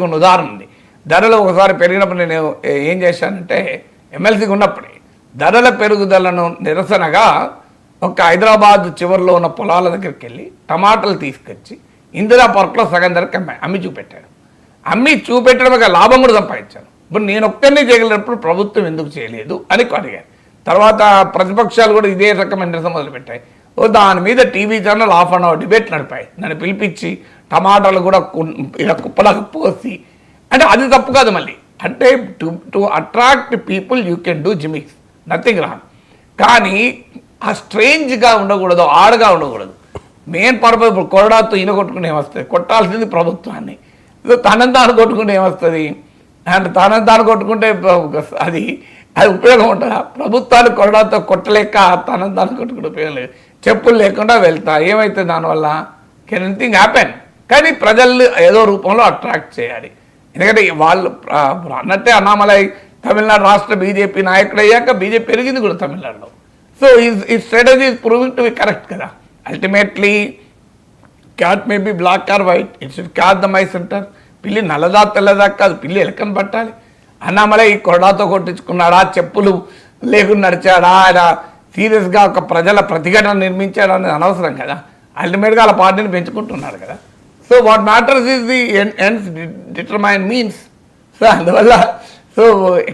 ఉదాహరణ ఉంది. ధరలు ఒకసారి పెరిగినప్పుడు నేను ఏం చేశానంటే ఎమ్మెల్సీగా ఉన్నప్పుడే ధరల పెరుగుదలను నిరసనగా ఒక హైదరాబాద్ చివరిలో ఉన్న పొలాల దగ్గరికి వెళ్ళి టమాటాలు తీసుకొచ్చి ఇందిరా పార్క్లో సగం ధరకు అమ్మి చూపెట్టాడు. అమ్మి చూపెట్టడం లాభం కూడా సంపాదించాను. ఇప్పుడు నేను ఒక్కరిని చేయగలిగినప్పుడు ప్రభుత్వం ఎందుకు చేయలేదు అని అడిగాను. తర్వాత ప్రతిపక్షాలు కూడా ఇదే రకమైన నిరసన మొదలుపెట్టాయి. దాని మీద TV channel half an hour debate నడిపాయి. నన్ను పిలిపించి టమాటాలు కూడా ఇలా కుప్పలకు పోసి, అంటే అది తప్పు కాదు. మళ్ళీ అంటే to attract people you can do gimmicks, nothing wrong. కానీ ఆ స్ట్రేంజ్గా ఉండకూడదు, ఆడగా ఉండకూడదు. మెయిన్ పర్పస్ ఇప్పుడు కొరడాతో ఈయన కొట్టుకుని ఏమొస్తుంది, కొట్టాల్సింది ప్రభుత్వాన్ని. తనంతాను కొట్టుకుంటే ఏమొస్తుంది అంటే తనంతాను కొట్టుకుంటే అది ఉపయోగం ఉంటుందా? ప్రభుత్వాన్ని కొరడాతో కొట్టలేక తనంతాను కొట్టుకుంటే ఉపయోగం లేదు. చెప్పులు లేకుండా వెళ్తా ఏమవుతుంది దానివల్ల? Can anything happen. కానీ ప్రజల్ని ఏదో రూపంలో అట్రాక్ట్ చేయాలి. ఎందుకంటే వాళ్ళు అన్నట్టే అన్నామలై తమిళనాడు రాష్ట్ర బీజేపీ నాయకుడు అయ్యాక బీజేపీ పెరిగింది కూడా తమిళనాడులో. సో ఈ strategy is proving to be correct కదా. Ultimately cat may be black or white, it should catch the mice అంటారు. పిల్లి నల్లదా తెల్లదా కాదు, పిల్లి ఎలకని పట్టాలి. అన్నామలై కొరడాతో కొట్టించుకున్నాడా, చెప్పులు లేకుండా నడిచాడా, ఆయన సీరియస్గా ఒక ప్రజల ప్రతిఘటన నిర్మించాడా అనేది అనవసరం కదా. అల్టిమేట్గా వాళ్ళ పార్టీని పెంచుకుంటున్నారు కదా. So what matters is the ends determine means. So అందువల్ల so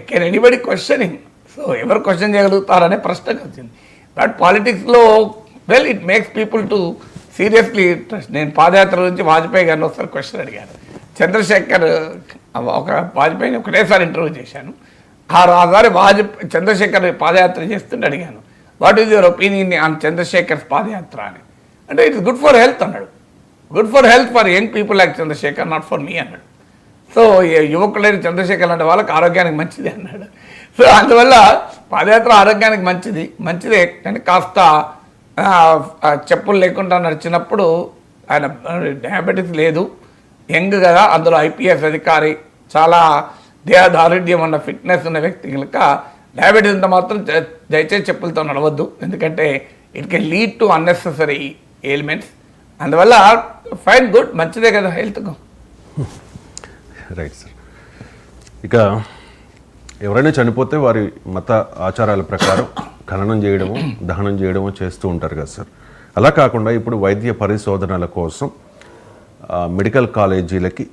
can anybody questioning. So ఎవరు క్వశ్చన్ చేయగలుగుతారనే ప్రశ్నకు వచ్చింది. బట్ పాలిటిక్స్లో well it makes people to seriously interest. నేను పాదయాత్ర గురించి వాజ్పేయి గారిని ఒకసారి క్వశ్చన్ అడిగాను. చంద్రశేఖర్ ఒక వాజ్పేయిని ఒకటేసారి ఇంటర్వ్యూ చేశాను. ఆసారి చంద్రశేఖర్ పాదయాత్ర చేస్తుంటే అడిగాను, what is your opinion on Chandrashekar padayatra అని. అంటే ఇట్స్ గుడ్ ఫర్ హెల్త్ అన్నాడు. Good for health for young people like Chandrashekar, not for me అన్నాడు. సో యువకులైన చంద్రశేఖర్ అంటే వాళ్ళకి ఆరోగ్యానికి మంచిది అన్నాడు. సో అందువల్ల పాదయాత్ర ఆరోగ్యానికి మంచిదే. కానీ కాస్త చెప్పులు లేకుండా నడిచినప్పుడు ఆయన డయాబెటీస్ లేదు, యంగ్ కదా, అందులో ఐపీఎస్ అధికారి, చాలా దేహదారుఢ్యం ఉన్న ఫిట్నెస్ ఉన్న వ్యక్తి కనుక డయాబెటీస్ ఉంటే మాత్రం దయచేసి చెప్పులతో నడవద్దు. ఎందుకంటే it can lead to unnecessary ailments. అందువల్ల ఫైన్, గుడ్, మంచిదే కదా హెల్త్కు. Right sir. ఇక ఎవరైనా చనిపోతే వారి మత ఆచారాల ప్రకారం ఖననం చేయడము, దహనం చేయడము చేస్తూ ఉంటారు కదా సార్. అలా కాకుండా ఇప్పుడు వైద్య పరిశోధనల కోసం మెడికల్ కాలేజీలకి